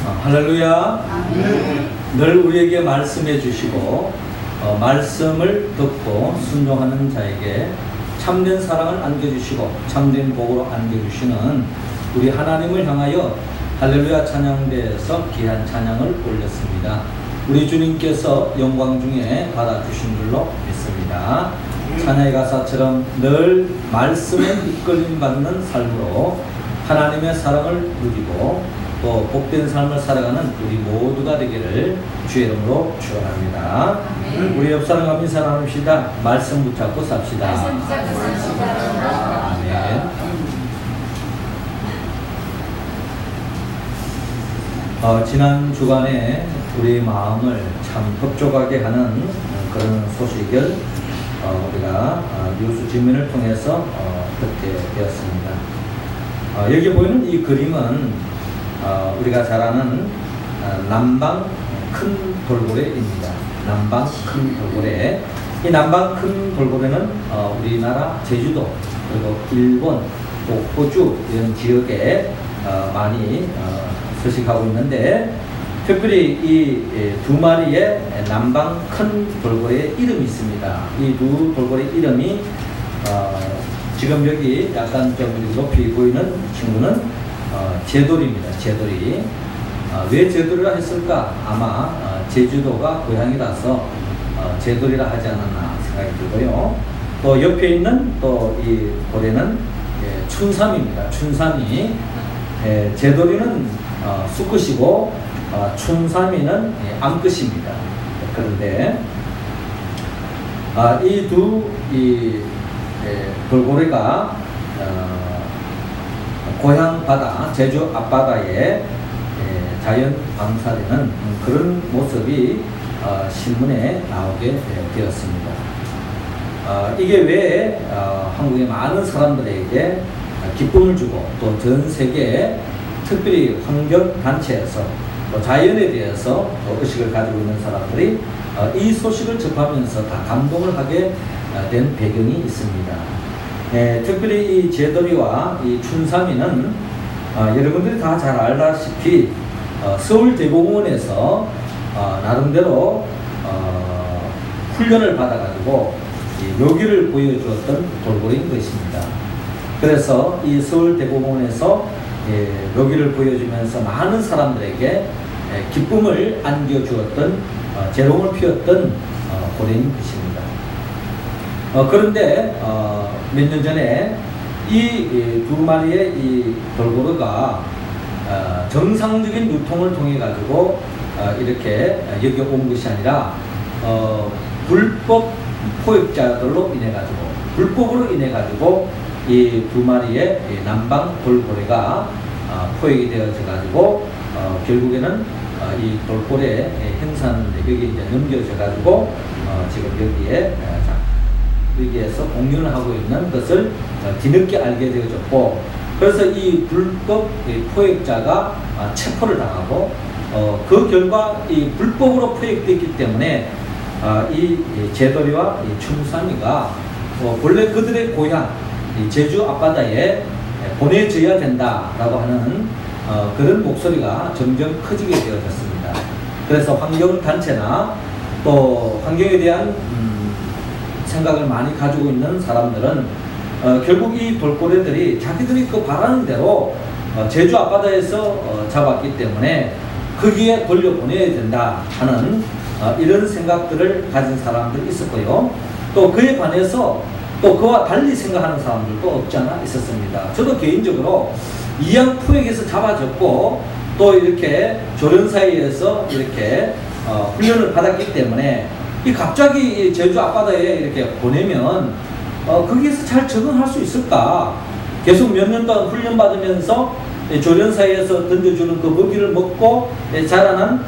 할렐루야. 늘 우리에게 말씀해 주시고 말씀을 듣고 순종하는 자에게 참된 사랑을 안겨주시고 참된 복으로 안겨주시는 우리 하나님을 향하여 할렐루야 찬양대에서 귀한 찬양을 올렸습니다. 우리 주님께서 영광 중에 받아주신 줄로 믿습니다. 찬양의 가사처럼 늘 말씀에 이끌림 받는 삶으로 하나님의 사랑을 누리고 또 복된 삶을 살아가는 우리 모두가 되기를 주의 이름으로 축원합니다. 우리 옆 사람과 인사 나눕시다. 말씀 붙잡고 삽시다. 아멘. 지난 주간에 우리 마음을 참 흡족하게 하는 그런 소식을 우리가 뉴스 진면을 통해서 듣게 되었습니다. 여기 보이는 이 그림은 우리가 잘 아는 남방 큰 돌고래입니다. 남방 큰 돌고래. 이 남방 큰 돌고래는 우리나라 제주도 그리고 일본 또 호주 이런 지역에 많이 서식하고 있는데 특별히 이 두 마리의 남방 큰 돌고래의 이름이 있습니다. 이 두 돌고래 이름이 지금 여기 약간 좀 높이 보이는 친구는 제돌입니다. 제돌이. 왜 제돌이라 했을까? 아마 제주도가 고향이라서 제돌이라 하지 않았나 생각이 들고요. 또 옆에 있는 또 이 고래는 춘삼입니다. 춘삼이. 제돌이는 수컷이고 춘삼이는 암컷입니다. 그런데 이 두 돌고래가 고향 바다, 제주 앞바다에 자연 방사되는 그런 모습이 신문에 나오게 되었습니다. 이게 왜 한국의 많은 사람들에게 기쁨을 주고 또 전 세계에 특별히 환경단체에서 또 자연에 대해서 의식을 가지고 있는 사람들이 이 소식을 접하면서 다 감동을 하게 된 배경이 있습니다. 특별히 이 제돌이와 이 춘삼이는 여러분들이 다 잘 알다시피 서울대공원에서 나름대로 훈련을 받아가지고 묘기를 보여주었던 돌고래인 것입니다. 그래서 이 서울대공원에서 묘기를 보여주면서 많은 사람들에게 기쁨을 안겨주었던 재롱을 피웠던 고래인 것입니다. 그런데 몇 년 전에 이 두 마리의 이 돌고래가 정상적인 유통을 통해 가지고 이렇게 여기 온 것이 아니라 불법 포획자들로 인해 가지고 불법으로 인해 가지고 이 두 마리의 남방 돌고래가 포획이 되어져 가지고 결국에는 이 돌고래 행사는 여기 이제 넘겨져 가지고 지금 여기에서 공연을 하고 있는 것을 뒤늦게 알게 되어졌고, 그래서 이 불법 포획자가 체포를 당하고 그 결과 이 불법으로 포획됐기 때문에 이 제돌이와 이 춘삼이가 원래 그들의 고향 제주 앞바다에 보내져야 된다라고 하는 그런 목소리가 점점 커지게 되어졌습니다. 그래서 환경단체나 또 환경에 대한 생각을 많이 가지고 있는 사람들은 결국 이 돌고래들이 자기들이 그 바라는 대로 제주 앞바다에서 잡았기 때문에 거기에 돌려보내야 된다 하는 이런 생각들을 가진 사람들이 있었고요. 또 그에 반해서 또 그와 달리 생각하는 사람들도 없지 않아 있었습니다. 저도 개인적으로 이양 포획에서 잡아졌고 또 이렇게 조련사이에서 이렇게 훈련을 받았기 때문에 이 갑자기 제주 앞바다에 이렇게 보내면 거기에서 잘 적응할 수 있을까? 계속 몇 년 동안 훈련 받으면서 조련사이에서 던져주는 그 먹이를 먹고 자라난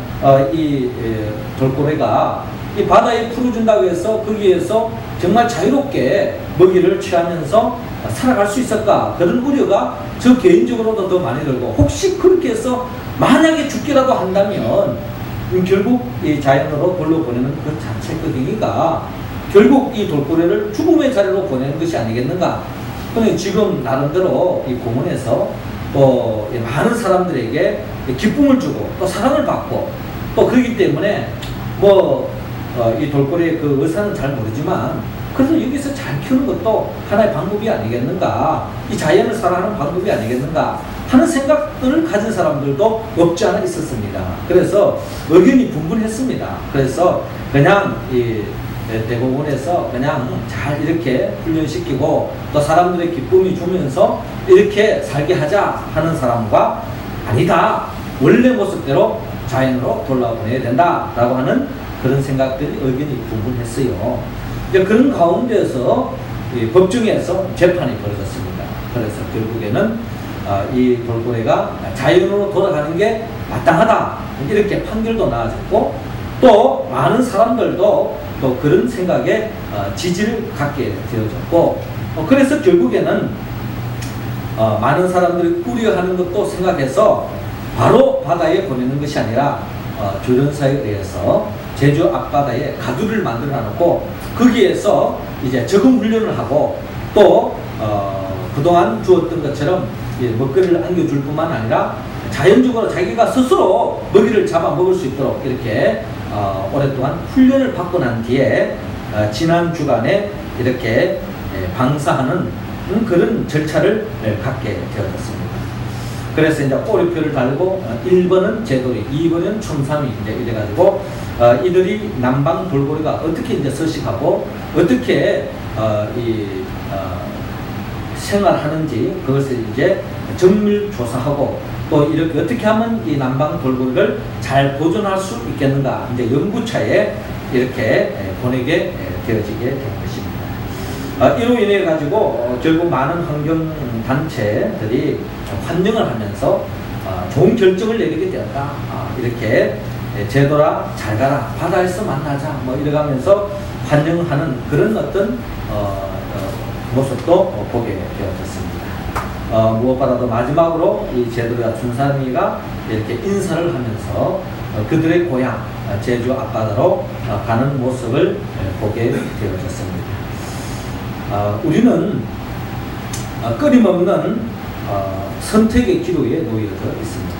이 돌고래가 이 바다에 풀어준다고 해서 거기에서 정말 자유롭게 먹이를 취하면서 살아갈 수 있을까? 그런 우려가 저 개인적으로도 더 많이 들고, 혹시 그렇게 해서 만약에 죽기라도 한다면 결국 이 자연으로 돌려보내는 그 자체 그 행위가 결국 이 돌고래를 죽음의 자리로 보내는 것이 아니겠는가? 그런데 지금 나름대로 이 공원에서 또 많은 사람들에게 기쁨을 주고 또 사랑을 받고 또 그렇기 때문에 이 돌고래의 그 의사는 잘 모르지만 그래서 여기서 잘 키우는 것도 하나의 방법이 아니겠는가, 이 자연을 사랑하는 방법이 아니겠는가 하는 생각들을 가진 사람들도 없지 않아 있었습니다. 그래서 의견이 분분했습니다. 그래서 그냥 이 대법원에서 그냥 잘 이렇게 훈련시키고 또 사람들의 기쁨이 주면서 이렇게 살게 하자 하는 사람과 아니다, 원래 모습대로 자연으로 돌아보내야 된다라고 하는 그런 생각들이 의견이 분분했어요. 이제 그런 가운데서 법정에서 재판이 벌어졌습니다. 그래서 결국에는 이 돌고래가 자연으로 돌아가는 게 마땅하다 이렇게 판결도 나와졌고 또 많은 사람들도 또 그런 생각에 지지를 갖게 되어졌고 그래서 결국에는 많은 사람들이 우려하는 것도 생각해서 바로 바다에 보내는 것이 아니라 조련사에 의해서 제주 앞바다에 가두리를 만들어 놓고 거기에서 이제 적응 훈련을 하고 또 그동안 주었던 것처럼 먹거리를 안겨줄 뿐만 아니라 자연적으로 자기가 스스로 먹이를 잡아 먹을 수 있도록 이렇게 오랫동안 훈련을 받고 난 뒤에 지난 주간에 이렇게 방사하는 그런 절차를 갖게 되어졌습니다. 그래서 이제 꼬리표를 달고 1번은 제돌이, 2번은 첨삼이 이제 이래가지고 이들이 남방 돌고래가 어떻게 이제 서식하고 어떻게 생활하는지 그것을 이제 정밀 조사하고 또 이렇게 어떻게 하면 이 남방 돌고래를 잘 보존할 수 있겠는가 이제 연구차에 이렇게 보내게 되어지게 된 것입니다. 이로 인해 가지고 결국 많은 환경 단체들이 환영을 하면서 좋은 결정을 내리게 되었다. 이렇게 제도라 잘 가라 바다에서 만나자 이래가면서 환영하는 그런 어떤 모습도 보게 되어졌습니다. 무엇보다도 마지막으로 이 제도라 춘삼이가 이렇게 인사를 하면서 그들의 고향 제주 앞바다로 가는 모습을 보게 되어졌습니다. 우리는 끊임없는 선택의 기로에 놓여져 있습니다.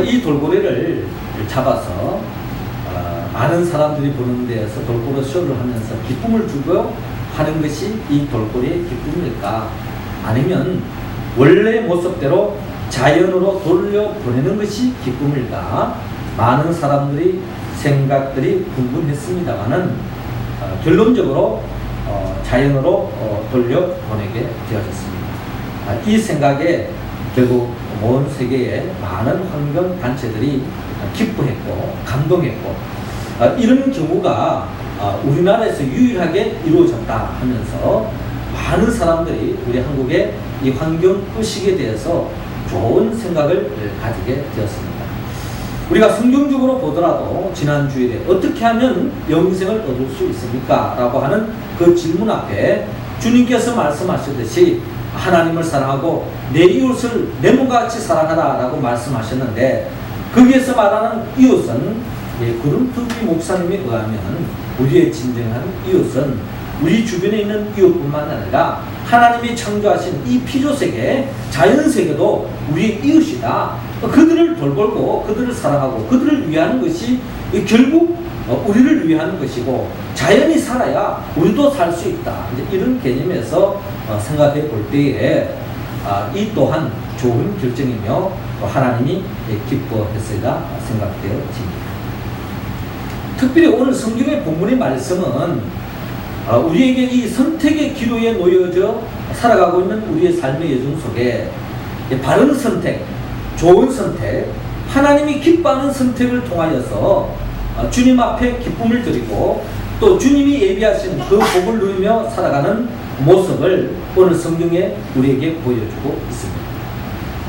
이 돌고래를 잡아서 많은 사람들이 보는 데에서 돌고래 쇼를 하면서 기쁨을 주고 하는 것이 이 돌고래의 기쁨일까? 아니면 원래 모습대로 자연으로 돌려보내는 것이 기쁨일까? 많은 사람들이 생각들이 분분했습니다만은 결론적으로 자연으로 돌려보내게 되어졌습니다. 이 생각에 결국 온 세계의 많은 환경 단체들이 기뻐했고 감동했고 이런 경우가 우리나라에서 유일하게 이루어졌다 하면서 많은 사람들이 우리 한국의 이 환경 의식에 대해서 좋은 생각을 가지게 되었습니다. 우리가 성경적으로 보더라도 지난 주일에 어떻게 하면 영생을 얻을 수 있습니까? 라고 하는 그 질문 앞에 주님께서 말씀하셨듯이 하나님을 사랑하고 내 이웃을 내 몸과 같이 사랑하라 라고 말씀하셨는데 거기에서 말하는 이웃은 구름투기 목사님에 의하면 우리의 진정한 이웃은 우리 주변에 있는 이웃뿐만 아니라 하나님이 창조하신 이 피조세계, 자연세계도 우리의 이웃이다. 그들을 돌보고 그들을 사랑하고 그들을 위하는 것이 결국 우리를 위하는 것이고 자연이 살아야 우리도 살 수 있다. 이제 이런 개념에서 생각해 볼 때에 이 또한 좋은 결정이며 하나님이 기뻐했으리라 생각되어집니다. 특별히 오늘 성경의 본문의 말씀은 우리에게 이 선택의 기로에 놓여져 살아가고 있는 우리의 삶의 여정 속에 바른 선택, 좋은 선택, 하나님이 기뻐하는 선택을 통하여서 주님 앞에 기쁨을 드리고 또 주님이 예비하신 그 복을 누리며 살아가는 모습을 오늘 성경에 우리에게 보여주고 있습니다.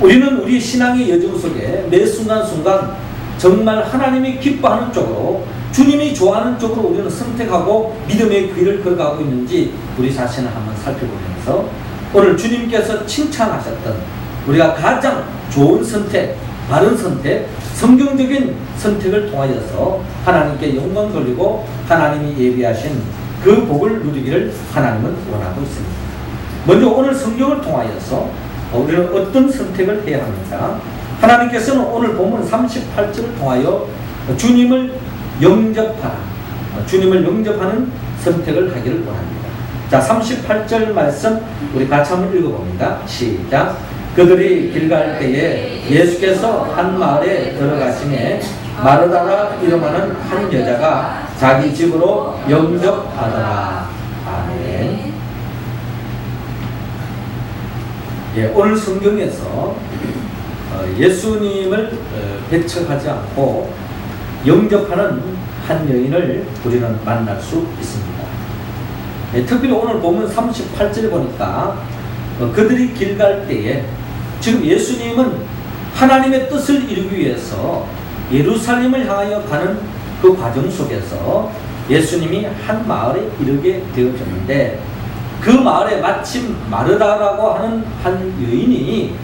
우리는 우리 신앙의 여정 속에 매 순간순간 정말 하나님이 기뻐하는 쪽으로 주님이 좋아하는 쪽으로 우리는 선택하고 믿음의 길을 걸어가고 있는지 우리 자신을 한번 살펴보면서 오늘 주님께서 칭찬하셨던 우리가 가장 좋은 선택, 바른 선택, 성경적인 선택을 통하여서 하나님께 영광 돌리고 하나님이 예비하신 그 복을 누리기를 하나님은 원하고 있습니다. 먼저 오늘 성경을 통하여서 우리는 어떤 선택을 해야 합니까? 하나님께서는 오늘 본문 38절을 통하여 주님을 영접하라, 주님을 영접하는 선택을 하기를 원합니다. 자, 38절 말씀 우리 같이 한번 읽어봅니다. 시작. 그들이 길 갈 때에 예수께서 한 마을에 들어가시매 마르다라 이름하는 한 여자가 자기 집으로 영접하더라. 아멘. 예, 오늘 성경에서 예수님을 배척하지 않고 영접하는 한 여인을 우리는 만날 수 있습니다. 예, 특별히 오늘 보면 38절에 보니까 그들이 길 갈 때에, 지금 예수님은 하나님의 뜻을 이루기 위해서 예루살렘을 향하여 가는 그 과정 속에서 예수님이 한 마을에 이르게 되어졌는데, 그 마을에 마침 마르다라고 하는 한 여인이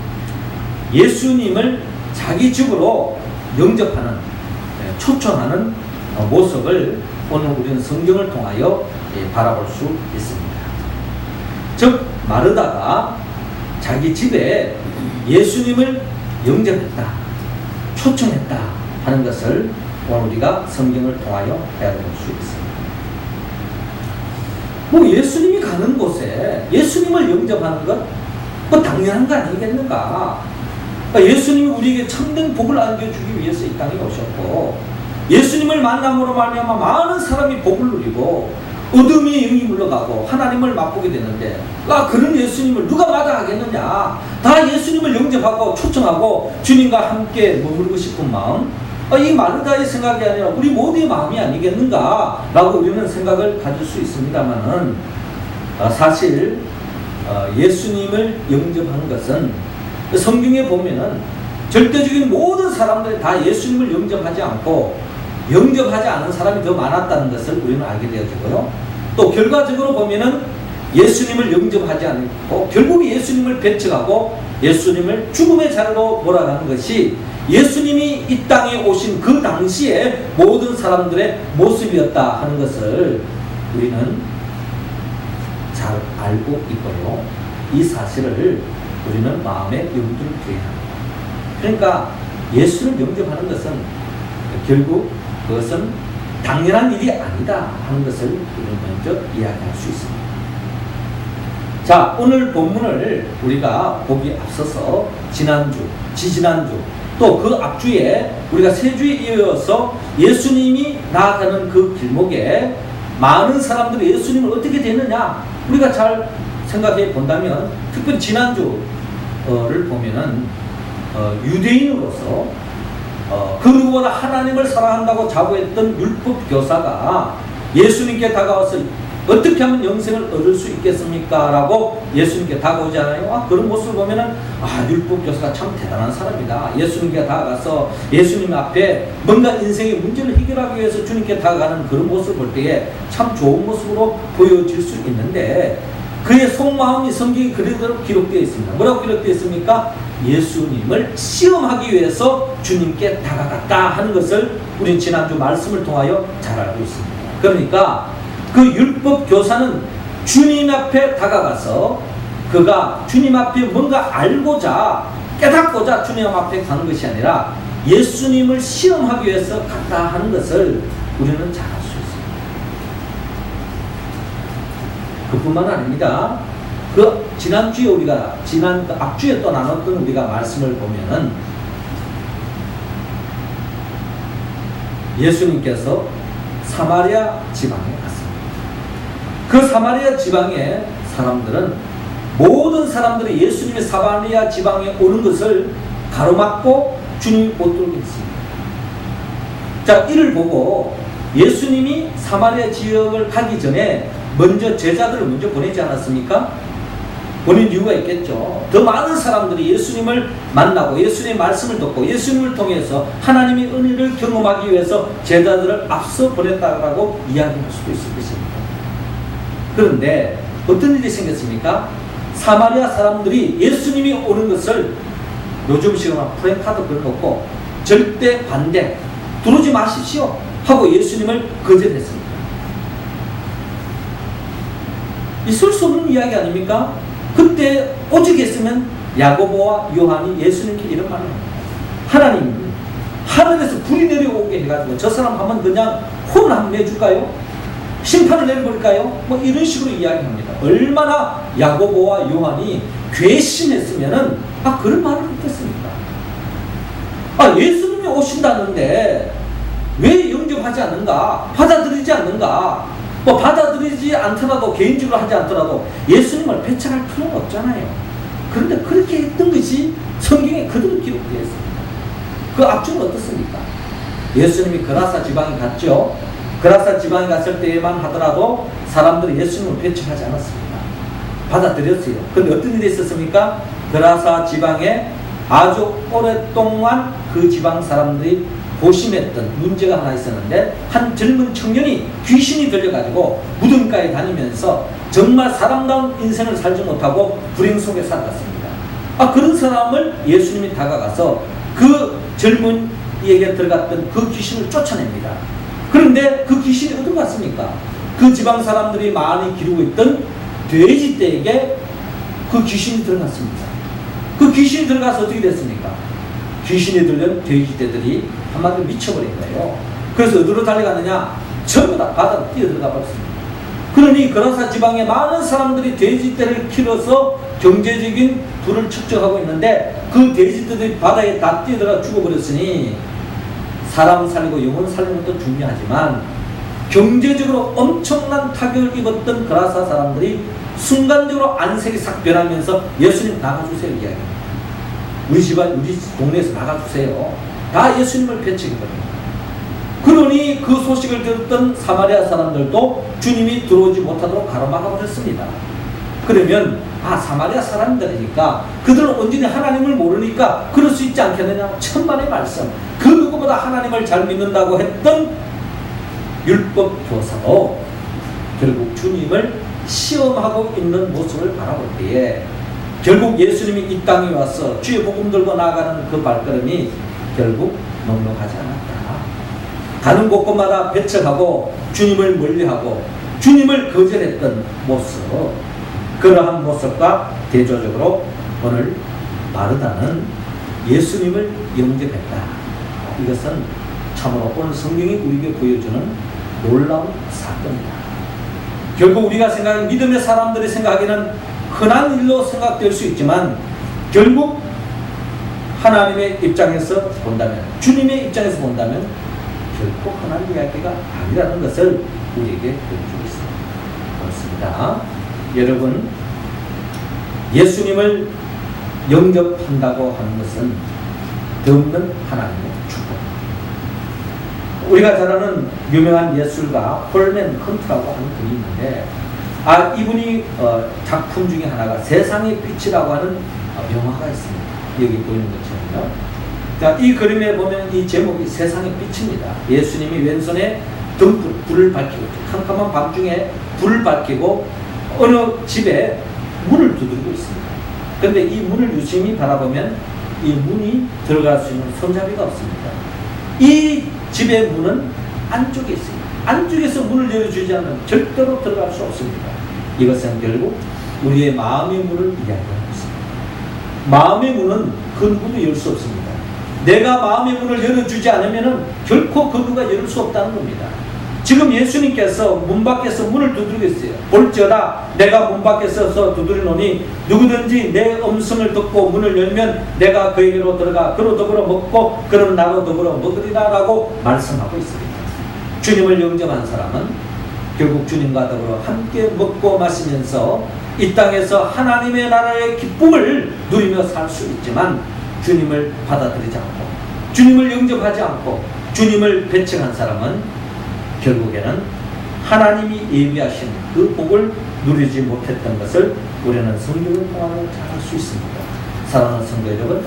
예수님을 자기 집으로 영접하는, 초청하는 모습을 오늘 우리는 성경을 통하여 바라볼 수 있습니다. 즉 마르다가 자기 집에 예수님을 영접했다, 초청했다 하는 것을 오늘 우리가 성경을 통하여 배워볼 수 있습니다. 뭐 예수님이 가는 곳에 예수님을 영접하는 것, 뭐 당연한 거 아니겠는가? 예수님이 우리에게 참된 복을 안겨주기 위해서 이 땅에 오셨고, 예수님을 만남으로 말미암아 많은 사람이 복을 누리고 어둠이 영이 물러가고 하나님을 맛보게 되는데, 그런 예수님을 누가 마다하겠느냐? 다 예수님을 영접하고 초청하고 주님과 함께 머물고 싶은 마음, 이 마르다의 생각이 아니라 우리 모두의 마음이 아니겠는가 라고 우리는 생각을 가질 수 있습니다만은, 사실 예수님을 영접하는 것은 성경에 보면은 절대적인 모든 사람들이 다 예수님을 영접하지 않고 영접하지 않은 사람이 더 많았다는 것을 우리는 알게 되어지고요. 또 결과적으로 보면은 예수님을 영접하지 않고 결국 예수님을 배척하고 예수님을 죽음의 자리로 몰아가는 것이 예수님이 이 땅에 오신 그 당시에 모든 사람들의 모습이었다 하는 것을 우리는 잘 알고 있고요. 이 사실을 우리는 마음에 염두를 두어야 합니다. 그러니까 예수를 영접하는 것은 결국 그것은 당연한 일이 아니다 하는 것을 우리는 먼저 이야기할 수 있습니다. 자, 오늘 본문을 우리가 보기 앞서서 지난주, 지지난주, 또 그 앞주에 우리가 세 주에 이어서 예수님이 나아가는 그 길목에 많은 사람들이 예수님을 어떻게 됐느냐 우리가 잘 생각해 본다면, 특별히 지난주를 보면은 유대인으로서 그 누구보다 하나님을 사랑한다고 자부했던 율법 교사가 예수님께 다가와서 어떻게 하면 영생을 얻을 수 있겠습니까? 라고 예수님께 다가오지 않아요? 그런 모습을 보면은 율법 교사가 참 대단한 사람이다. 예수님께 다가가서 예수님 앞에 뭔가 인생의 문제를 해결하기 위해서 주님께 다가가는 그런 모습을 볼 때에 참 좋은 모습으로 보여질 수 있는데, 그의 속마음이 성경에 그대로 기록되어 있습니다. 뭐라고 기록되어 있습니까? 예수님을 시험하기 위해서 주님께 다가갔다 하는 것을 우린 지난주 말씀을 통하여 잘 알고 있습니다. 그러니까 그 율법 교사는 주님 앞에 다가가서 그가 주님 앞에 뭔가 알고자 깨닫고자 주님 앞에 가는 것이 아니라 예수님을 시험하기 위해서 갔다 하는 것을 우리는 잘 알 수 있습니다. 그뿐만 아닙니다. 그 지난주에 우리가 지난 그 앞주에 또 나눴던 우리가 말씀을 보면은 예수님께서 사마리아 지방에 갔습니다. 그 사마리아 지방의 사람들은 모든 사람들이 예수님이 사마리아 지방에 오는 것을 가로막고 주님이 못 들게 했습니다. 자, 이를 보고 예수님이 사마리아 지역을 가기 전에 먼저 제자들을 먼저 보내지 않았습니까? 보낸 이유가 있겠죠. 더 많은 사람들이 예수님을 만나고 예수님의 말씀을 듣고 예수님을 통해서 하나님의 은혜를 경험하기 위해서 제자들을 앞서 보냈다고 이야기할 수도 있을 것입니다. 그런데 어떤 일이 생겼습니까? 사마리아 사람들이 예수님이 오는 것을 요즘식으로 프랭카드 걸어놓고 절대 반대, 들어오지 마십시오 하고 예수님을 거절했습니다. 있을 수 없는 이야기 아닙니까? 그때 오직 했으면 야고보와 요한이 예수님께 이런 말을 합니다. 하나님, 하늘에서 불이 내려오게 해가지고 저 사람 한번 그냥 혼을 한번 내줄까요? 심판을 내려버릴까요? 뭐 이런 식으로 이야기합니다. 얼마나 야고보와 요한이 괘씸했으면은 그런 말을 했겠습니까? 예수님이 오신다는데 왜 영접하지 않는가? 받아들이지 않는가? 뭐 받아들이지 않더라도 개인적으로 하지 않더라도 예수님을 배척할 필요는 없잖아요. 그런데 그렇게 했던 것이 성경에 그대로 기록되어 있습니다. 그 앞쪽은 어떻습니까? 예수님이 그라사 지방에 갔죠. 그라사 지방에 갔을 때에만 하더라도 사람들이 예수님을 배척하지 않았습니다. 받아들였어요. 그런데 어떤 일이 있었습니까? 그라사 지방에 아주 오랫동안 그 지방 사람들이 고심했던 문제가 하나 있었는데, 한 젊은 청년이 귀신이 들려가지고 무덤가에 다니면서 정말 사람다운 인생을 살지 못하고 불행 속에 살았습니다. 그런 사람을 예수님이 다가가서 그 젊은 이에게 들어갔던 그 귀신을 쫓아냅니다. 그런데 그 귀신이 어디로 갔습니까? 그 지방 사람들이 많이 기르고 있던 돼지떼에게 그 귀신이 들어갔습니다. 그 귀신이 들어가서 어떻게 됐습니까? 귀신이 들린 돼지떼들이 한마디로 미쳐버린 거예요. 그래서 어디로 달려가느냐? 전부 다 바다로 뛰어들어가 버렸습니다. 그러니 그라사 지방에 많은 사람들이 돼지떼를 키워서 경제적인 부를 축적하고 있는데, 그 돼지떼들이 바다에 다 뛰어들어가 죽어버렸으니, 사람 살리고 영혼 살리는 것도 중요하지만 경제적으로 엄청난 타격을 입었던 그라사 사람들이 순간적으로 안색이 싹 변하면서 예수님 나가주세요 이야기합니다. 우리 집안, 우리 동네에서 나가주세요. 다 예수님을 배척해버립니다. 그러니 그 소식을 들었던 사마리아 사람들도 주님이 들어오지 못하도록 가로막아버렸습니다. 그러면 사마리아 사람들이니까 그들은 온전히 하나님을 모르니까 그럴 수 있지 않겠느냐. 천만의 말씀. 그 누구보다 하나님을 잘 믿는다고 했던 율법 교사도 결국 주님을 시험하고 있는 모습을 바라볼 때에 결국 예수님이 이 땅에 와서 주의 복음 들고 나아가는 그 발걸음이 결국 넉넉하지 않았다. 가는 곳곳마다 배척하고 주님을 멀리하고 주님을 거절했던 모습, 그러한 모습과 대조적으로 오늘 마르다는 예수님을 영접했다. 이것은 참으로 오늘 성경이 우리에게 보여주는 놀라운 사건이다. 결국 우리가 생각하는 믿음의 사람들이 생각하기는 흔한 일로 생각될 수 있지만, 결국 하나님의 입장에서 본다면, 주님의 입장에서 본다면 결코 흔한 이야기가 아니라는 것을 우리에게 보여주고 있습니다. 그렇습니다. 여러분, 예수님을 영접한다고 하는 것은 덧없는 하나님의 축복입니다. 우리가 잘 아는 유명한 예술가 홀맨 헌트라고 하는 분이 있는데, 이분이 작품 중에 하나가 세상의 빛이라고 하는 영화가 있습니다. 여기 보이는 것처럼요. 자, 이 그림에 보면 이 제목이 세상의 빛입니다. 예수님이 왼손에 불을 밝히고, 캄캄한 밤중에 불을 밝히고 어느 집에 문을 두드리고 있습니다. 그런데 이 문을 유심히 바라보면 이 문이 들어갈 수 있는 손잡이가 없습니다. 이 집의 문은 안쪽에 있습니다. 안쪽에서 문을 열어주지 않으면 절대로 들어갈 수 없습니다. 이것은 결국 우리의 마음의 문을 이야기하고 있습니다. 마음의 문은 그 누구도 열 수 없습니다. 내가 마음의 문을 열어주지 않으면 결코 그 누가 열 수 없다는 겁니다. 지금 예수님께서 문 밖에서 문을 두드리고 있어요. 볼지어다 내가 문 밖에 서서 두드리노니 누구든지 내 음성을 듣고 문을 열면 내가 그에게로 들어가 그로 더불어 먹고 그는 나로 더불어 먹으리라 라고 말씀하고 있습니다. 주님을 영접한 사람은 결국 주님과 더불어 함께 먹고 마시면서 이 땅에서 하나님의 나라의 기쁨을 누리며 살 수 있지만, 주님을 받아들이지 않고 주님을 영접하지 않고 주님을 배척한 사람은 결국에는 하나님이 예비하신 그 복을 누리지 못했던 것을 우리는 성경을 통하여 잘 알 수 있습니다. 사랑하는 성도 여러분,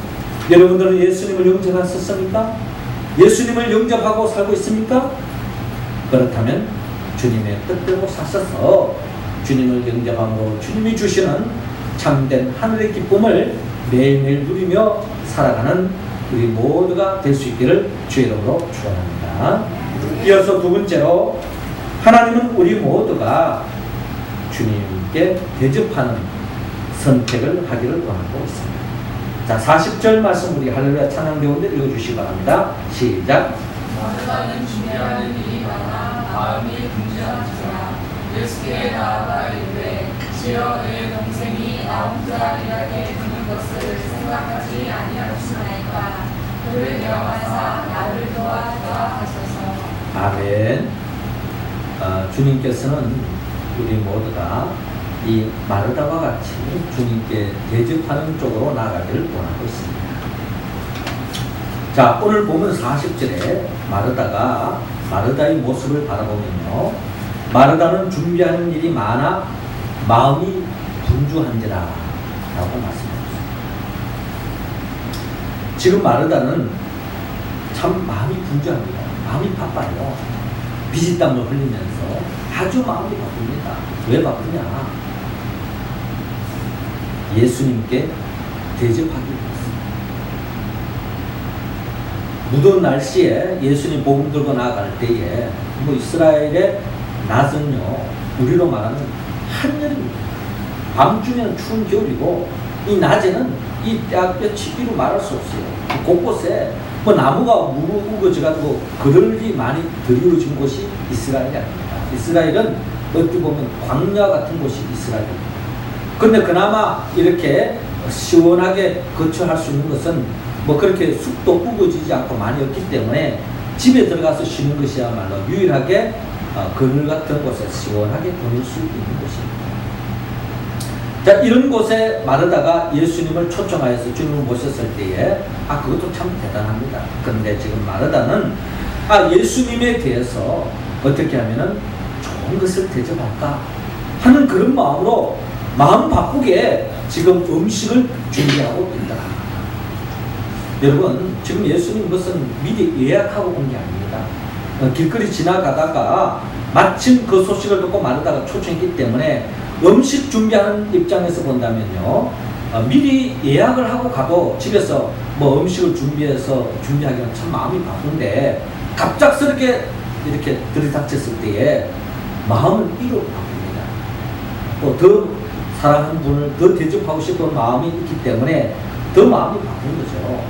여러분들은 예수님을 영접하셨습니까? 예수님을 영접하고 살고 있습니까? 그렇다면 주님의 뜻대로 사셔서 주님을 영접함으로 주님이 주시는 참된 하늘의 기쁨을 매일매일 누리며 살아가는 우리 모두가 될 수 있기를 주의 이름으로 축원합니다. 이어서 두 번째로, 하나님은 우리 모두가 주님께 대접하는 선택을 하기를 원하고 있습니다. 자, 40절 말씀 우리 할렐루야 찬양 배우는데 읽어주시기 바랍니다. 시작. 마르다는 준비하는 일이 많아 마음이 분주한지라 예수께 나아가 이르되 주여 내 동생이 나 혼자 일하게 두는 것을 생각하지 아니하시나이까 그를 명하사 나를 도와주라 하소서. 아멘. 주님께서는 우리 모두가 이 마르다와 같이 주님께 대접하는 쪽으로 나아가기를 원하고 있습니다. 자, 오늘 보면 40절에 마르다의 모습을 바라보면요, 마르다는 준비하는 일이 많아 마음이 분주한지라 라고 말씀하셨습니다. 지금 마르다는 참 마음이 분주합니다. 마음이 바빠요. 비지땀을 흘리면서 아주 마음이 바쁩니다. 왜 바쁘냐? 예수님께 대접하기 위해서. 무더운 날씨에 예수님 복음 들고 나아갈 때에 이스라엘의 낮은요, 우리로 말하면 한여름입니다. 밤중에는 추운 겨울이고 이 낮에는 이 때학볕이 이루 말할 수 없어요. 곳곳에 나무가 무거워져가지고 그늘이 많이 드리워진 곳이 이스라엘이 아닙니다. 이스라엘은 어떻게 보면 광야 같은 곳이 이스라엘입니다. 그런데 그나마 이렇게 시원하게 거처할 수 있는 것은 그렇게 숲도 우거지지 않고 많이 없기 때문에 집에 들어가서 쉬는 것이야말로 유일하게 그늘 같은 곳에 시원하게 보낼 수 있는 곳입니다. 자, 이런 곳에 마르다가 예수님을 초청하여서 주님을 모셨을 때에 그것도 참 대단합니다. 그런데 지금 마르다는 예수님에 대해서 어떻게 하면은 좋은 것을 대접할까 하는 그런 마음으로 마음 바꾸게 지금 음식을 준비하고 있다. 여러분, 지금 예수님 무슨 미리 예약하고 온 게 아닙니다. 길거리 지나가다가 마침 그 소식을 듣고 마르다가 초청했기 때문에 음식 준비하는 입장에서 본다면요, 미리 예약을 하고 가도 집에서 음식을 준비하기는 참 마음이 바쁜데 갑작스럽게 이렇게 들이닥쳤을 때에 마음을 이루 바꿉니다. 또 더 사랑하는 분을 더 대접하고 싶은 마음이 있기 때문에 더 마음이 바쁜 거죠.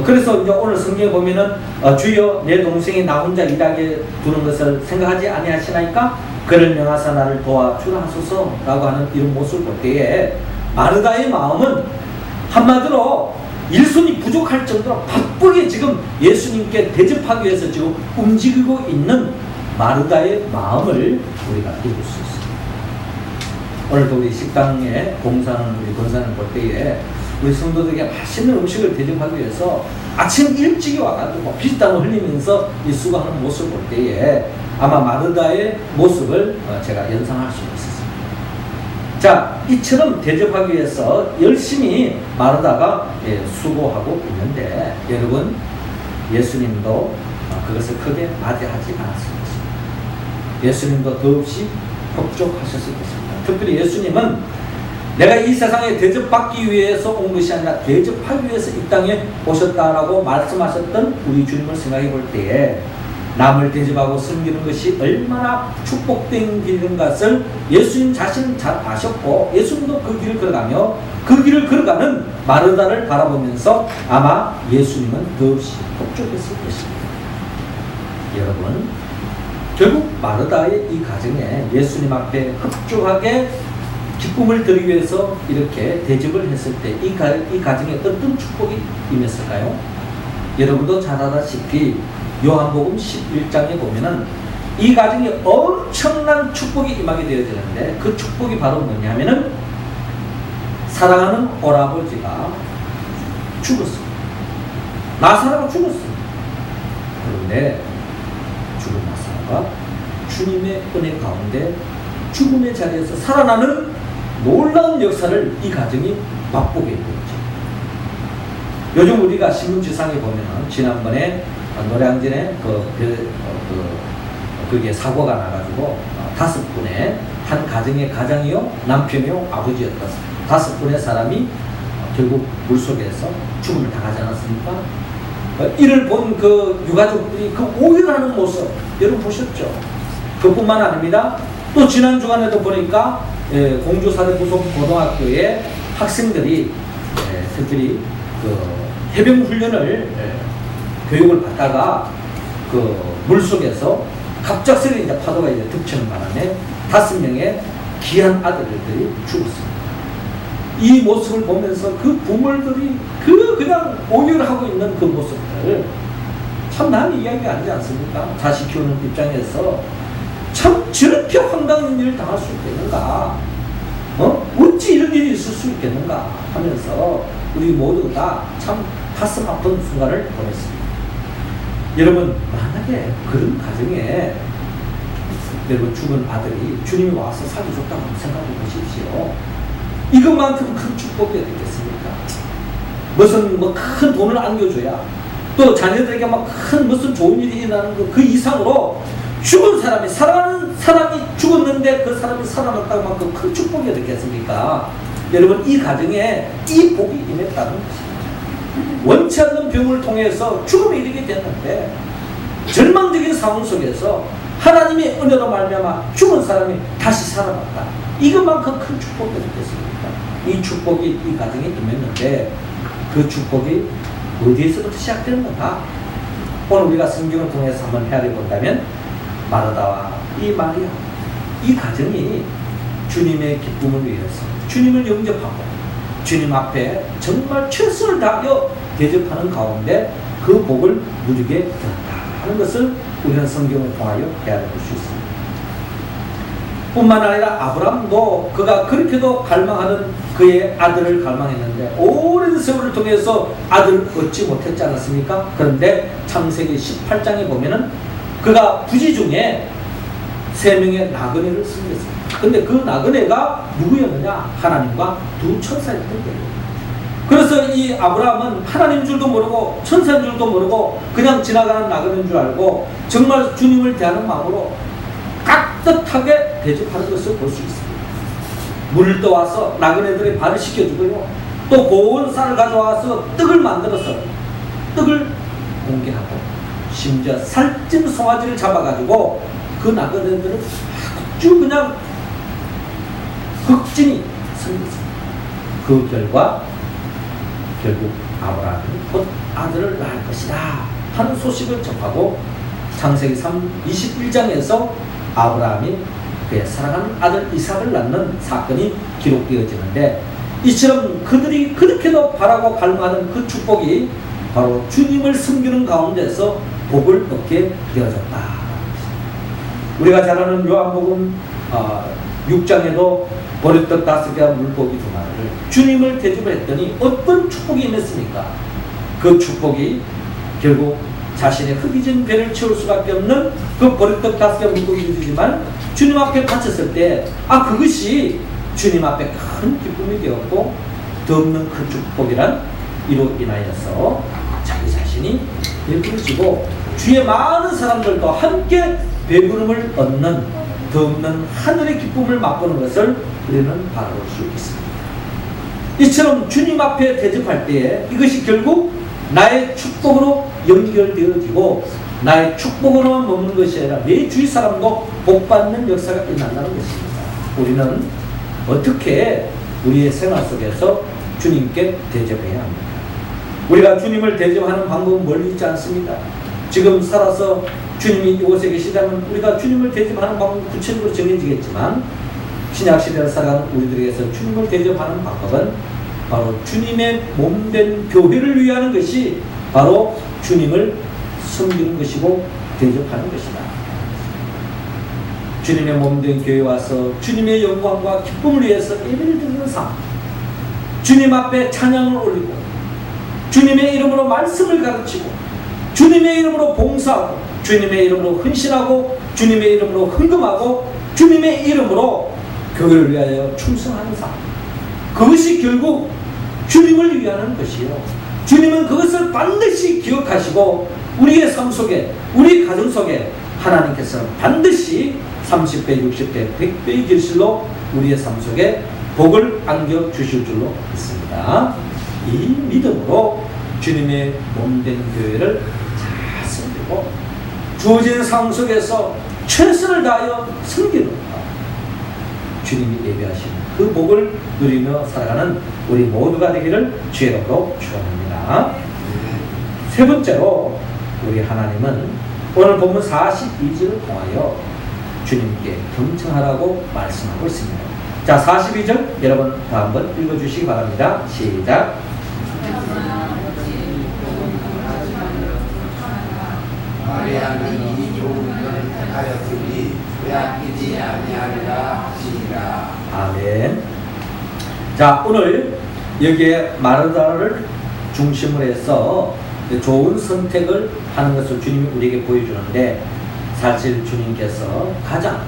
그래서 이제 오늘 성경에 보면은 주여 내 동생이 나 혼자 일하게 두는 것을 생각하지 아니하시나이까 그를 명하사 나를 도와주라 하소서라고 하는 이런 모습을 볼 때에 마르다의 마음은 한마디로 일손이 부족할 정도로 바쁘게 지금 예수님께 대접하기 위해서 지금 움직이고 있는 마르다의 마음을 우리가 읽을 수 있습니다. 오늘도 우리 식당에 봉사하는 우리 권사를 볼 때에 우리 성도들에게 맛있는 음식을 대접하기 위해서 아침 일찍이 와가지고 비지땀을 흘리면서 이 수고하는 모습을 볼 때에 아마 마르다의 모습을 제가 연상할 수 있었습니다. 자, 이처럼 대접하기 위해서 열심히 마르다가 수고하고 있는데 여러분, 예수님도 그것을 크게 맞이하지 않았을 것입니다. 예수님도 더없이 협조하셨을 것입니다. 특별히 예수님은 내가 이 세상에 대접받기 위해서 온 것이 아니라 대접하기 위해서 이 땅에 오셨다라고 말씀하셨던 우리 주님을 생각해 볼 때에 남을 대접하고 섬기는 것이 얼마나 축복된 길인 것을 예수님 자신은 잘 아셨고 예수님도 그 길을 걸어가며 그 길을 걸어가는 마르다를 바라보면서 아마 예수님은 더없이 협조했을 것입니다. 여러분, 결국 마르다의 이 가정에 예수님 앞에 협조하게 기쁨을 드리기 위해서 이렇게 대접을 했을 때 이 가정에 어떤 축복이 임했을까요? 여러분도 잘 알다시피 요한복음 11장에 보면은 이 가정에 엄청난 축복이 임하게 되어지는데 그 축복이 바로 뭐냐면은 사랑하는 오라버지가 죽었습니다. 나사로가 죽었습니다. 그런데 죽은 나사로가 주님의 은혜 가운데 죽음의 자리에서 살아나는 놀라운 역사를 이 가정이 맛보게 되었죠. 요즘 우리가 신문지상에 보면은 지난번에 노량진에 그게 사고가 나가지고 5분의 한 가정의 가장이요, 남편이요, 아버지였다. 5분의 사람이 결국 물속에서 죽음을 당하지 않았습니까? 이를 본 그 유가족들이 그 오열하는 모습 여러분 보셨죠? 그뿐만 아닙니다. 또 지난 주간에도 보니까 공주사대 부속 고등학교의 학생들이 특별히 그 해병 훈련을 교육을 받다가 그 물속에서 갑작스레 이제 파도가 이제 덮치는 바람에 5명의 귀한 아들들이 죽었습니다. 이 모습을 보면서 그 부모들이 그냥 오열하고 있는 그 모습들 참 남의 이야기가 아니지 않습니까? 자식 키우는 입장에서 참 저렇게 황당한 일을 당할 수 있겠는가? 어찌 이런 일이 있을 수 있겠는가? 하면서 우리 모두가 참 가슴 아픈 순간을 보냈습니다. 여러분, 만약에 그런 가정에 여러분 죽은 아들이 주님이 와서 살려줬다고 생각해 보십시오. 이것만큼 큰 축복이 되겠습니까? 무슨 큰 돈을 안겨줘야 또 자녀들에게 큰 무슨 좋은 일이 일어나는 그 이상으로 죽은 사람이 사랑하는 사람이 죽었는데 그 사람이 살아났다고 만큼 큰 축복이 되겠습니까? 여러분, 이 가정에 이 복이 임했다는 것입니다. 원치 않는 병을 통해서 죽음에 이르게 됐는데 절망적인 상황 속에서 하나님의 은혜로 말미암아 죽은 사람이 다시 살아났다. 이것만큼 큰 축복이 되겠습니까? 이 축복이 이 가정에 임했는데 그 축복이 어디에서부터 시작되는가? 오늘 우리가 성경을 통해서 한번 헤아려 본다면 마르다와 이 마리아, 이 가정이 주님의 기쁨을 위해서 주님을 영접하고 주님 앞에 정말 최선을 다하여 대접하는 가운데 그 복을 누리게 되었다 하는 것을 우리는 성경을 통하여 헤아려 볼 수 있습니다. 뿐만 아니라 아브라함도 그가 그렇게도 갈망하는 그의 아들을 갈망했는데 오랜 세월을 통해서 아들을 얻지 못했지 않았습니까? 그런데 창세기 18장에 보면은 그가 부지 중에 3명의 나그네를 섬겼습니다. 근데 그 나그네가 누구였느냐? 하나님과 2 천사였던 거예요. 그래서 이 아브라함은 하나님 줄도 모르고 천사인 줄도 모르고 그냥 지나가는 나그네인 줄 알고 정말 주님을 대하는 마음으로 깍듯하게 대접하는 것을 볼 수 있습니다. 물을 떠와서 나그네들의 발을 씻겨주고요. 또 고운 쌀을 가져와서 떡을 만들어서 떡을 공개하고 심지어 살찐 송아지를 잡아가지고 그 나그네들을 아주 그냥 극진히 섬겼습니다. 그 결과 결국 아브라함이 곧 아들을 낳을 것이다 하는 소식을 접하고 창세기 21장에서 아브라함이 그의 사랑하는 아들 이삭을 낳는 사건이 기록되어지는데 이처럼 그들이 그렇게도 바라고 갈망하는 그 축복이 바로 주님을 섬기는 가운데서 복을 얻게 되어졌다. 우리가 잘 아는 요한복음 6장에도 버릇떡 5개와 물고기 2마리를 주님을 대접을 했더니 어떤 축복이 임했습니까? 그 축복이 결국 자신의 흙이진 배를 채울 수밖에 없는 그 버릇떡 5개와 물고기 2이지만 주님 앞에 바쳤을 때 그것이 주님 앞에 큰 기쁨이 되었고 더 없는 큰 축복이란 이로 인하여서 자기 자신이 베풀어지고 주위의 많은 사람들도 함께 배부름을 얻는 더 없는 하늘의 기쁨을 맛보는 것을 우리는 바라볼 수 있습니다. 이처럼 주님 앞에 대접할 때에 이것이 결국 나의 축복으로 연결되어지고 나의 축복으로만 머무는 것이 아니라 내 주위 사람도 복받는 역사가 일어난다는 것입니다. 우리는 어떻게 우리의 생활 속에서 주님께 대접해야 합니까? 우리가 주님을 대접하는 방법은 멀리 있지 않습니다. 지금 살아서 주님이 이곳에 계시다면 우리가 주님을 대접하는 방법은 구체적으로 정해지겠지만 신약시대를 살아가는 우리들에게서 주님을 대접하는 방법은 바로 주님의 몸된 교회를 위하는 것이 바로 주님을 섬기는 것이고 대접하는 것이다. 주님의 몸된 교회에 와서 주님의 영광과 기쁨을 위해서 예배를 드리는 삶, 주님 앞에 찬양을 올리고 주님의 이름으로 말씀을 가르치고 주님의 이름으로 봉사하고 주님의 이름으로 헌신하고 주님의 이름으로 헌금하고 주님의 이름으로 교회를 위하여 충성하는 삶, 그것이 결국 주님을 위하는 것이요. 주님은 그것을 반드시 기억하시고 우리의 삶 속에 우리 가정 속에 하나님께서는 반드시 30배, 60배, 100배의 결실로 우리의 삶 속에 복을 안겨주실 줄로 믿습니다. 이 믿음으로 주님의 몸된 교회를 잘 섬기고 주어진 상황 속에서 최선을 다하여 섬기는 것, 주님이 예배하시는 그 복을 누리며 살아가는 우리 모두가 되기를 주의 이름으로 축원합니다. 세 번째로 우리 하나님은 오늘 본문 42절을 통하여 주님께 경청하라고 말씀하고 있습니다. 자, 42절 여러분 다 한번 읽어주시기 바랍니다. 시작. 마리아는 이 좋은 편을 택하였으니 빼앗기지 아니하리라 하시니라. 아멘. 자, 오늘 여기에 마르다를 중심으로 해서 좋은 선택을 하는 것을 주님이 우리에게 보여주는데, 사실 주님께서 가장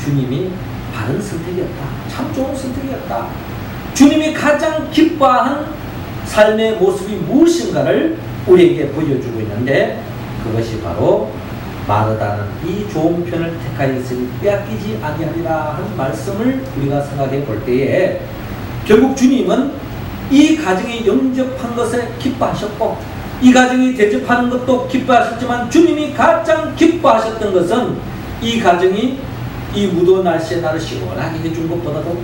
주님이 바른 선택이었다, 참 좋은 선택이었다, 주님이 가장 기뻐한 삶의 모습이 무엇인가를 우리에게 보여주고 있는데, 그것이 바로 마르다는 이 좋은 편을 택하였으니 빼앗기지 아니하리라 하는 말씀을 우리가 생각해 볼 때에, 결국 주님은 이 가정이 영접한 것에 기뻐하셨고 이 가정이 대접하는 것도 기뻐하셨지만, 주님이 가장 기뻐하셨던 것은 이 가정이 이 무더운 날씨에 나를 시원하게 해준 것보다도,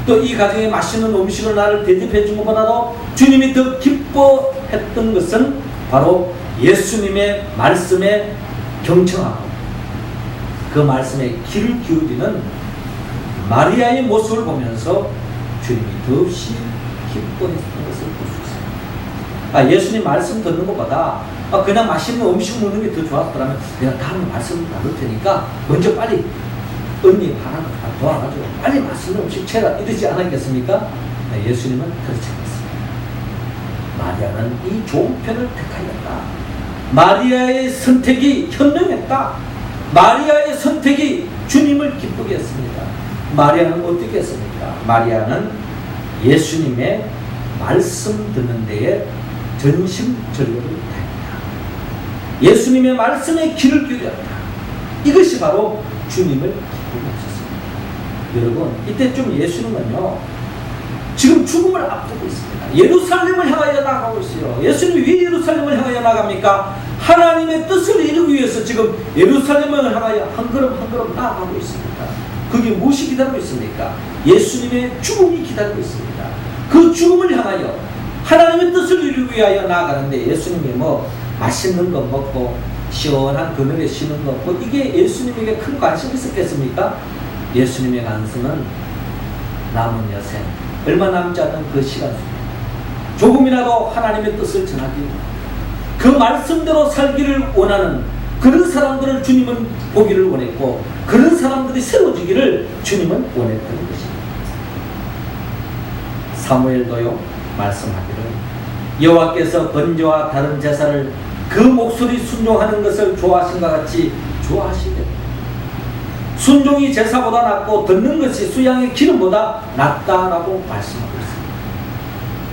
또 이 가정에 맛있는 음식을 나를 대접해 준 것보다도 주님이 더 기뻐했던 것은 바로 예수님의 말씀에 경청하고 그 말씀에 귀를 기울이는 마리아의 모습을 보면서 주님이 더없이 기뻐했던 것을 볼 수 있습니다. 예수님 말씀 듣는 것보다 그냥 맛있는 음식 먹는 게 더 좋았더라면, 내가 다음에 말씀 나눌 테니까 먼저 빨리 언니 하나 도와가지고 빨리 맛있는 음식 채라, 이러지 않았겠습니까? 예수님은 그렇지 않았습니다. 마리아는 이 좋은 편을 택하였다. 마리아의 선택이 현명했다. 마리아의 선택이 주님을 기쁘게 했습니다. 마리아는 어떻게 했습니까? 마리아는 예수님의 말씀 듣는 데에 전심전력을 다했다. 예수님의 말씀에 귀를 기울였다. 이것이 바로 주님을 기쁘게 하셨습니다. 여러분, 이때 좀 예수님은요, 지금 죽음을 앞두고 있습니다. 예루살렘을 향하여 나가고 있어요. 예수님이 왜 예루살렘을 향하여 나갑니까? 하나님의 뜻을 이루기 위해서 지금 예루살렘을 향하여 한 걸음 한 걸음 나아가고 있습니다. 그게 무엇이 기다리고 있습니까? 예수님의 죽음이 기다리고 있습니다. 그 죽음을 향하여 하나님의 뜻을 이루기 위하여 나아가는데, 예수님이 뭐 맛있는 거 먹고 시원한 그늘에 쉬는 거, 뭐 이게 예수님에게 큰 관심이 있었겠습니까? 예수님의 관심은 남은 여생, 얼마 남지 않은 그 시간 속에 조금이라도 하나님의 뜻을 전하기, 그 말씀대로 살기를 원하는 그런 사람들을 주님은 보기를 원했고, 그런 사람들이 세워지기를 주님은 원했던 것입니다. 사무엘도요 말씀하기를, 여호와께서 번제와 다른 제사를 그 목소리 순종하는 것을 좋아하신것 같이 좋아하시되, 순종이 제사보다 낫고 듣는 것이 수양의 기름보다 낫다라고 말씀하고 있습니다.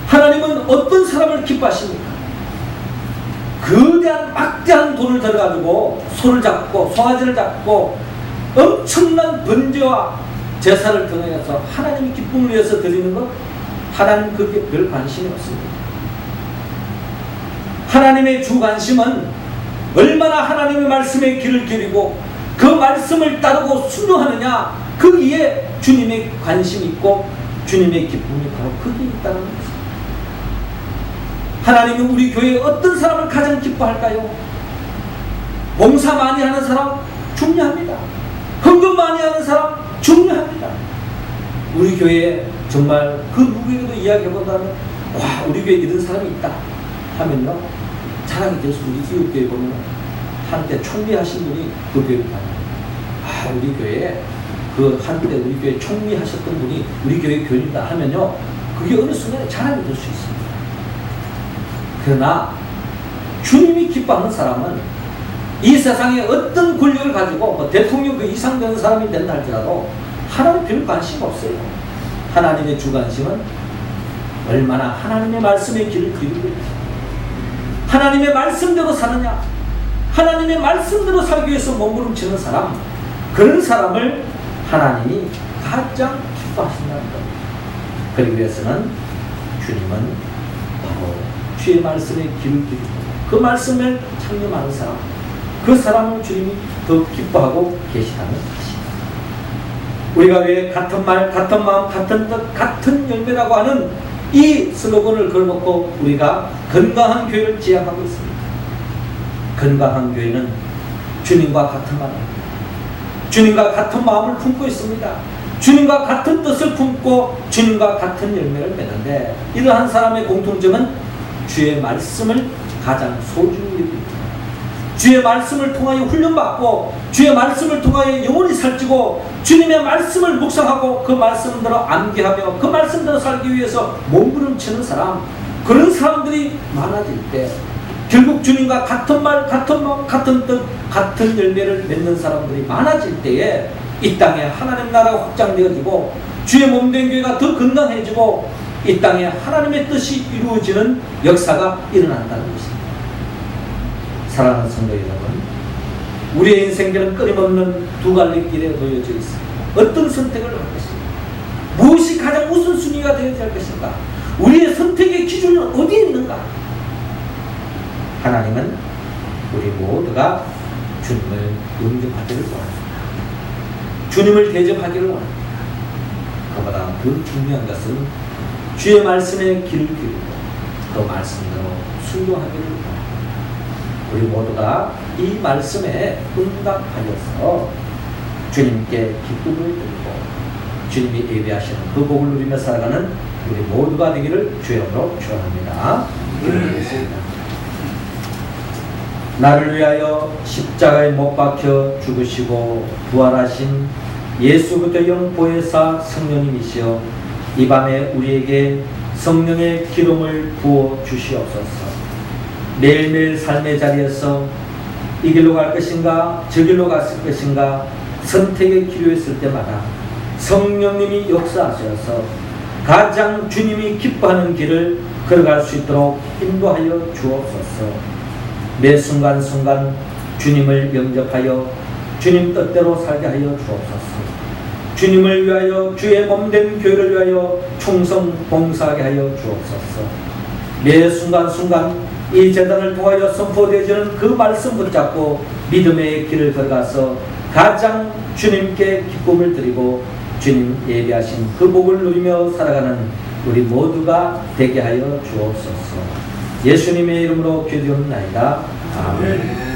하나님은 어떤 사람을 기뻐하십니까? 거대한 막대한 돈을 들어가지고 소를 잡고 송아지를 잡고 엄청난 번제와 제사를 통해서 하나님의 기쁨을 위해서 드리는 것, 하나님 그게 별 관심이 없습니다. 하나님의 주 관심은 얼마나 하나님의 말씀에 귀를 기울이고 그 말씀을 따르고 순종하느냐, 거기에 주님의 관심이 있고 주님의 기쁨이 바로 거기에 있다는 것입니다. 하나님이 우리 교회에 어떤 사람을 가장 기뻐할까요? 봉사 많이 하는 사람 중요합니다. 헌금 많이 하는 사람 중요합니다. 우리 교회에 정말 그 누구에게도 이야기해본다면, 와, 우리 교회에 이런 사람이 있다 하면요, 자랑이 될 수 있는 이웃교회 보면 한때 총리하신 분이 그 교회를 다녀요. 우리 교회에 그 한때 우리 교회 총리하셨던 분이 우리 교회 교인이다 하면요, 그게 어느 순간에 자랑이 될 수 있습니다. 그러나 주님이 기뻐하는 사람은 이 세상에 어떤 권력을 가지고 뭐 대통령 그 이상 되는 사람이 된다 할지라도 하나님 별 관심 없어요. 하나님의 주 관심은 얼마나 하나님의 말씀에 귀를 기울이고 하나님의 말씀대로 사느냐, 하나님의 말씀대로 살기 위해서 몸부림치는 사람, 그런 사람을 하나님이 가장 기뻐하신다는 겁니다. 그러기 위해서는 주님은 바로 주의 말씀에 귀를 기울이고 그 말씀을 창념하는 사람, 그 사람을 주님이 더 기뻐하고 계시다는 것입니다. 우리가 왜 같은 말, 같은 마음, 같은 뜻, 같은 열매라고 하는 이 슬로건을 걸어놓고 우리가 건강한 교회를 지향하고 있습니다. 건강한 교회는 주님과 같은 말을 합니다. 주님과 같은 마음을 품고 있습니다. 주님과 같은 뜻을 품고 주님과 같은 열매를 맺는데, 이러한 사람의 공통점은 주의 말씀을 가장 소중히 여깁니다. 주의 말씀을 통하여 훈련받고 주의 말씀을 통하여 영혼이 살찌고 주님의 말씀을 묵상하고 그 말씀대로 암기하며 그 말씀대로 살기 위해서 몸부림치는 사람, 그런 사람들이 많아질 때 결국 주님과 같은 말, 같은 마음, 같은 뜻, 같은 열매를 맺는 사람들이 많아질 때에 이 땅에 하나님 나라가 확장되어지고 주의 몸된 교회가 더 건강해지고 이 땅에 하나님의 뜻이 이루어지는 역사가 일어난다는 것입니다. 사랑하는 성도 여러분, 우리의 인생들은 끊임없는 두 갈래 길에 놓여져 있습니다. 어떤 선택을 할 것인가? 무엇이 가장 우선순위가 되어야 할 것인가? 우리의 선택의 기준은 어디에 있는가? 하나님은 우리 모두가 주님을 영접하기를 원합니다. 주님을 대접하기를 원합니다. 그보다 더 중요한 것은 주의 말씀에 귀를 기울이고 그 말씀대로 순종하기를 원합니다. 우리 모두가 이 말씀에 응답하여서 주님께 기쁨을 드리고 주님이 예비하시는 그 복을 누리며 살아가는 우리 모두가 되기를 주의 이름으로 축원합니다. 나를 위하여 십자가에 못 박혀 죽으시고 부활하신 예수 그리스도 영보혜사 성령님이시여, 이 밤에 우리에게 성령의 기름을 부어 주시옵소서. 매일매일 삶의 자리에서 이 길로 갈 것인가 저 길로 갔을 것인가 선택의 기로했을 때마다 성령님이 역사하셔서 가장 주님이 기뻐하는 길을 걸어갈 수 있도록 인도하여 주옵소서. 매 순간순간 주님을 영접하여 주님 뜻대로 살게 하여 주옵소서. 주님을 위하여 주의 몸된 교회를 위하여 충성 봉사하게 하여 주옵소서. 매 순간순간 이 재단을 통하여 선포되어지는 그 말씀 붙잡고 믿음의 길을 걸어가서 가장 주님께 기쁨을 드리고 주님 예비하신 그 복을 누리며 살아가는 우리 모두가 되게 하여 주옵소서. 예수님의 이름으로 기도합나이다. 아멘.